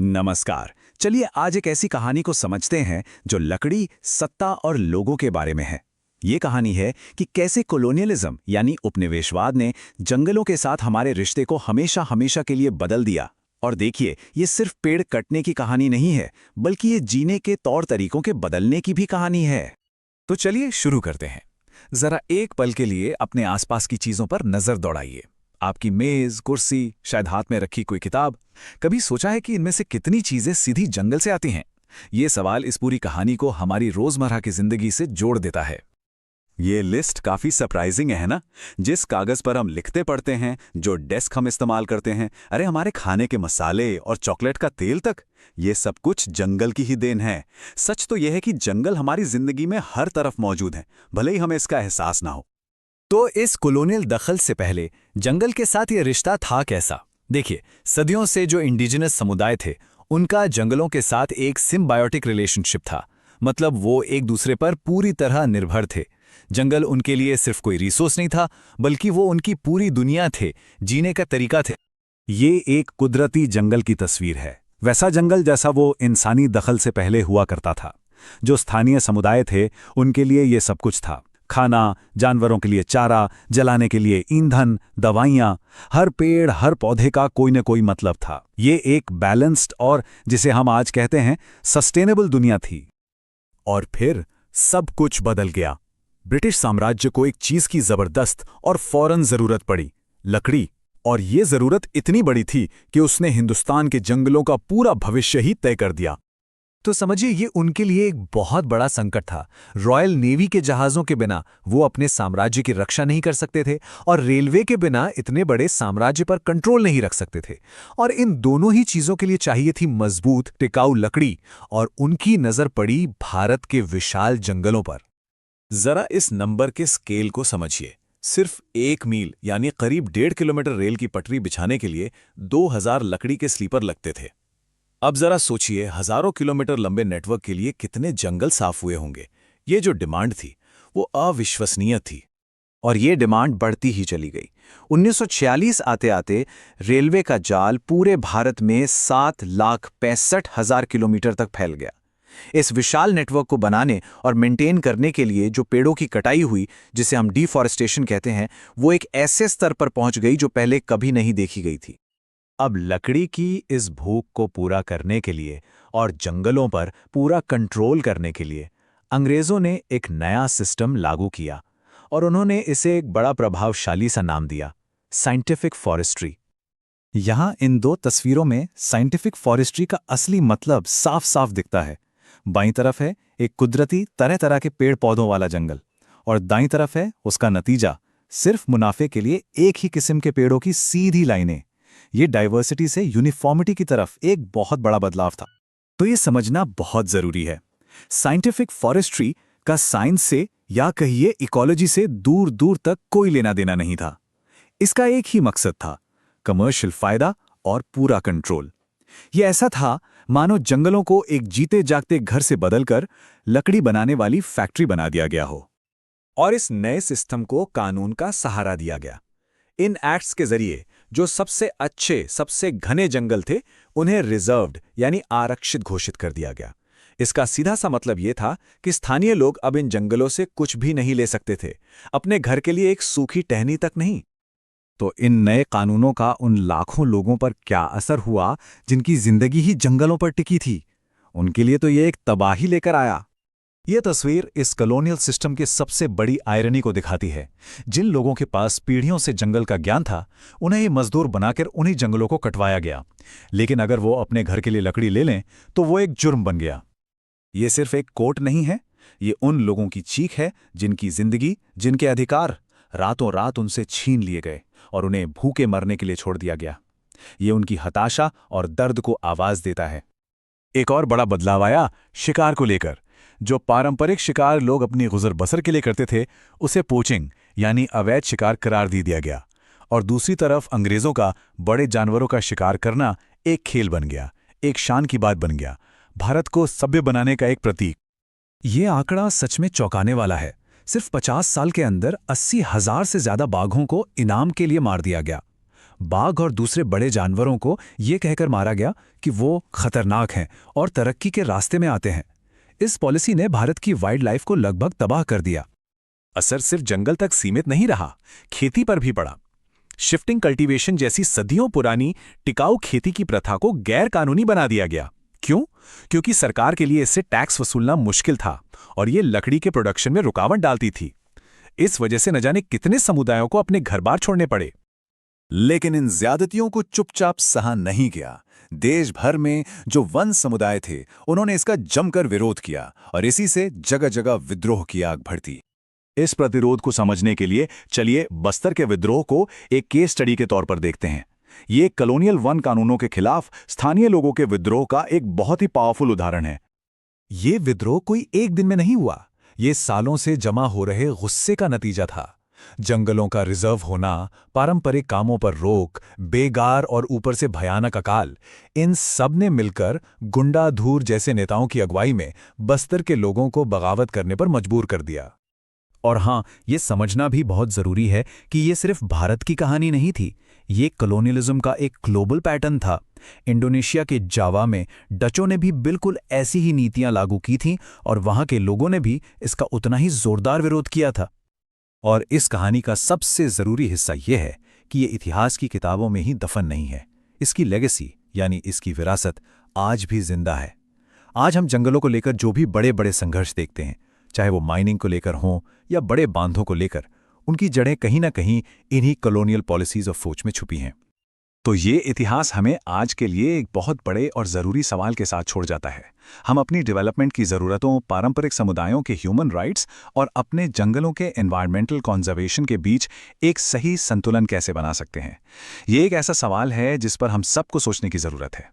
नमस्कार। चलिए आज एक ऐसी कहानी को समझते हैं जो लकड़ी, सत्ता और लोगों के बारे में है। ये कहानी है कि कैसे कॉलोनियलिज्म यानी उपनिवेशवाद ने जंगलों के साथ हमारे रिश्ते को हमेशा हमेशा के लिए बदल दिया। और देखिए, ये सिर्फ पेड़ कटने की कहानी नहीं है, बल्कि ये जीने के तौर तरीकों के बदलने की भी कहानी है। तो चलिए शुरू करते हैं। जरा एक पल के लिए अपने आसपास की चीजों पर नजर दौड़ाइए। आपकी मेज, कुर्सी, शायद हाथ में रखी कोई किताब। कभी सोचा है कि इनमें से कितनी चीजें सीधी जंगल से आती हैं? ये सवाल इस पूरी कहानी को हमारी रोजमर्रा की जिंदगी से जोड़ देता है। ये लिस्ट काफी सरप्राइजिंग है ना। जिस कागज पर हम लिखते पढ़ते हैं, जो डेस्क हम इस्तेमाल करते हैं, अरे हमारे खाने के मसाले और चॉकलेट का तेल तक, ये सब कुछ जंगल की ही देन है। सच तो यह है कि जंगल हमारी जिंदगी में हर तरफ मौजूद है, भले ही हमें इसका एहसास ना हो। तो इस कॉलोनियल दखल से पहले जंगल के साथ ये रिश्ता था कैसा? देखिए, सदियों से जो इंडिजिनस समुदाय थे, उनका जंगलों के साथ एक सिम्बायोटिक रिलेशनशिप था। मतलब वो एक दूसरे पर पूरी तरह निर्भर थे। जंगल उनके लिए सिर्फ कोई रिसोर्स नहीं था, बल्कि वो उनकी पूरी दुनिया थे, जीने का तरीका थे। ये एक कुदरती जंगल की तस्वीर है, वैसा जंगल जैसा वो इंसानी दखल से पहले हुआ करता था। जो स्थानीय समुदाय थे, उनके लिए ये सब कुछ था। खाना, जानवरों के लिए चारा, जलाने के लिए ईंधन, दवाइयाँ, हर पेड़, हर पौधे का कोई न कोई मतलब था। ये एक बैलेंस्ड और, जिसे हम आज कहते हैं, सस्टेनेबल दुनिया थी। और फिर सब कुछ बदल गया। ब्रिटिश साम्राज्य को एक चीज की जबरदस्त और फौरन जरूरत पड़ी, लकड़ी। और ये जरूरत इतनी बड़ी थी कि उसने हिंदुस्तान के जंगलों का पूरा भविष्य ही तय कर दिया। तो समझिए, ये उनके लिए एक बहुत बड़ा संकट था। रॉयल नेवी के जहाज़ों के बिना वो अपने साम्राज्य की रक्षा नहीं कर सकते थे, और रेलवे के बिना इतने बड़े साम्राज्य पर कंट्रोल नहीं रख सकते थे। और इन दोनों ही चीज़ों के लिए चाहिए थी मजबूत, टिकाऊ लकड़ी। और उनकी नज़र पड़ी भारत के विशाल जंगलों पर। जरा इस नंबर के स्केल को समझिए। सिर्फ 1 मील यानी करीब 1.5 किलोमीटर रेल की पटरी बिछाने के लिए 2000 लकड़ी के स्लीपर लगते थे। अब जरा सोचिए, हजारों किलोमीटर लंबे नेटवर्क के लिए कितने जंगल साफ हुए होंगे। ये जो डिमांड थी, वो अविश्वसनीय थी। और ये डिमांड बढ़ती ही चली गई। 1946 आते आते रेलवे का जाल पूरे भारत में 7,65,000 किलोमीटर तक फैल गया। इस विशाल नेटवर्क को बनाने और मेंटेन करने के लिए जो पेड़ों की कटाई हुई, जिसे हम डिफॉरेस्टेशन कहते हैं, वो एक ऐसे स्तर पर पहुंच गई जो पहले कभी नहीं देखी गई थी। अब लकड़ी की इस भूख को पूरा करने के लिए और जंगलों पर पूरा कंट्रोल करने के लिए अंग्रेजों ने एक नया सिस्टम लागू किया, और उन्होंने इसे एक बड़ा प्रभावशाली सा नाम दिया, साइंटिफिक फॉरेस्ट्री। यहां इन दो तस्वीरों में साइंटिफिक फॉरेस्ट्री का असली मतलब साफ साफ दिखता है। बाईं तरफ है एक कुदरती तरह तरह के पेड़ पौधों वाला जंगल, और दाईं तरफ है उसका नतीजा, सिर्फ मुनाफे के लिए एक ही किस्म के पेड़ों की सीधी लाइनें। ये डाइवर्सिटी से यूनिफॉर्मिटी की तरफ एक बहुत बड़ा बदलाव था। तो ये समझना बहुत जरूरी है, साइंटिफिक फॉरेस्ट्री का साइंस से या कहिए इकोलॉजी से दूर दूर तक कोई लेना देना नहीं था। इसका एक ही मकसद था, कमर्शियल फायदा और पूरा कंट्रोल। ये ऐसा था मानो जंगलों को एक जीते जागते घर से बदलकर लकड़ी बनाने वाली फैक्ट्री बना दिया गया हो। और इस नए सिस्टम को कानून का सहारा दिया गया। इन एक्ट्स के जरिए जो सबसे अच्छे, सबसे घने जंगल थे, उन्हें रिजर्व्ड यानी आरक्षित घोषित कर दिया गया। इसका सीधा सा मतलब यह था कि स्थानीय लोग अब इन जंगलों से कुछ भी नहीं ले सकते थे, अपने घर के लिए एक सूखी टहनी तक नहीं। तो इन नए कानूनों का उन लाखों लोगों पर क्या असर हुआ जिनकी जिंदगी ही जंगलों पर टिकी थी? उनके लिए तो ये एक तबाही लेकर आया। यह तस्वीर इस कॉलोनियल सिस्टम के सबसे बड़ी आयरनी को दिखाती है। जिन लोगों के पास पीढ़ियों से जंगल का ज्ञान था, उन्हें ये मजदूर बनाकर उन्हीं जंगलों को कटवाया गया। लेकिन अगर वो अपने घर के लिए लकड़ी ले लें, तो वो एक जुर्म बन गया। ये सिर्फ एक कोर्ट नहीं है, ये उन लोगों की चीख है जिनकी जिंदगी, जिनके अधिकार रातों रात उनसे छीन लिए गए और उन्हें भूखे मरने के लिए छोड़ दिया गया। ये उनकी हताशा और दर्द को आवाज देता है। एक और बड़ा बदलाव आया शिकार को लेकर। जो पारंपरिक शिकार लोग अपनी गुजर बसर के लिए करते थे, उसे पोचिंग यानी अवैध शिकार करार दे दिया गया। और दूसरी तरफ अंग्रेजों का बड़े जानवरों का शिकार करना एक खेल बन गया, एक शान की बात बन गया, भारत को सभ्य बनाने का एक प्रतीक। ये आंकड़ा सच में चौंकाने वाला है। सिर्फ 50 साल के अंदर 80,000 से ज्यादा बाघों को इनाम के लिए मार दिया गया। बाघ और दूसरे बड़े जानवरों को ये कहकर मारा गया कि वो खतरनाक हैं और तरक्की के रास्ते में आते हैं। इस पॉलिसी ने भारत की वाइल्ड लाइफ को लगभग तबाह कर दिया। असर सिर्फ जंगल तक सीमित नहीं रहा, खेती पर भी पड़ा। शिफ्टिंग कल्टीवेशन जैसी सदियों पुरानी टिकाऊ खेती की प्रथा को गैर कानूनी बना दिया गया। क्यों? क्योंकि सरकार के लिए इससे टैक्स वसूलना मुश्किल था और ये लकड़ी के प्रोडक्शन में रुकावट डालती थी। इस वजह से न जाने कितने समुदायों को अपने घर बार छोड़ने पड़े। लेकिन इन ज्यादतियों को चुपचाप सहा नहीं गया। देश भर में जो वन समुदाय थे, उन्होंने इसका जमकर विरोध किया और इसी से जगह जगह विद्रोह की आग भड़ती। इस प्रतिरोध को समझने के लिए चलिए बस्तर के विद्रोह को एक केस स्टडी के तौर पर देखते हैं। ये कॉलोनियल वन कानूनों के खिलाफ स्थानीय लोगों के विद्रोह का एक बहुत ही पावरफुल उदाहरण है। ये विद्रोह कोई एक दिन में नहीं हुआ, ये सालों से जमा हो रहे गुस्से का नतीजा था। जंगलों का रिजर्व होना, पारंपरिक कामों पर रोक, बेगार और ऊपर से भयानक अकाल, इन सब ने मिलकर गुंडाधूर जैसे नेताओं की अगुवाई में बस्तर के लोगों को बगावत करने पर मजबूर कर दिया। और हाँ, ये समझना भी बहुत जरूरी है कि ये सिर्फ भारत की कहानी नहीं थी, ये कॉलोनियलिज्म का एक ग्लोबल पैटर्न था। इंडोनेशिया के जावा में डचों ने भी बिल्कुल ऐसी ही नीतियां लागू की थीं और वहां के लोगों ने भी इसका उतना ही जोरदार विरोध किया था। और इस कहानी का सबसे जरूरी हिस्सा यह है कि ये इतिहास की किताबों में ही दफन नहीं है। इसकी लेगेसी यानी इसकी विरासत आज भी जिंदा है। आज हम जंगलों को लेकर जो भी बड़े बड़े संघर्ष देखते हैं, चाहे वो माइनिंग को लेकर हों या बड़े बांधों को लेकर, उनकी जड़ें कहीं ना कहीं इन्हीं कॉलोनियल पॉलिसीज और सोच में छुपी हैं। तो ये इतिहास हमें आज के लिए एक बहुत बड़े और ज़रूरी सवाल के साथ छोड़ जाता है। हम अपनी डेवलपमेंट की ज़रूरतों, पारंपरिक समुदायों के ह्यूमन राइट्स और अपने जंगलों के एनवायरमेंटल कंजर्वेशन के बीच एक सही संतुलन कैसे बना सकते हैं? ये एक ऐसा सवाल है जिस पर हम सबको सोचने की ज़रूरत है।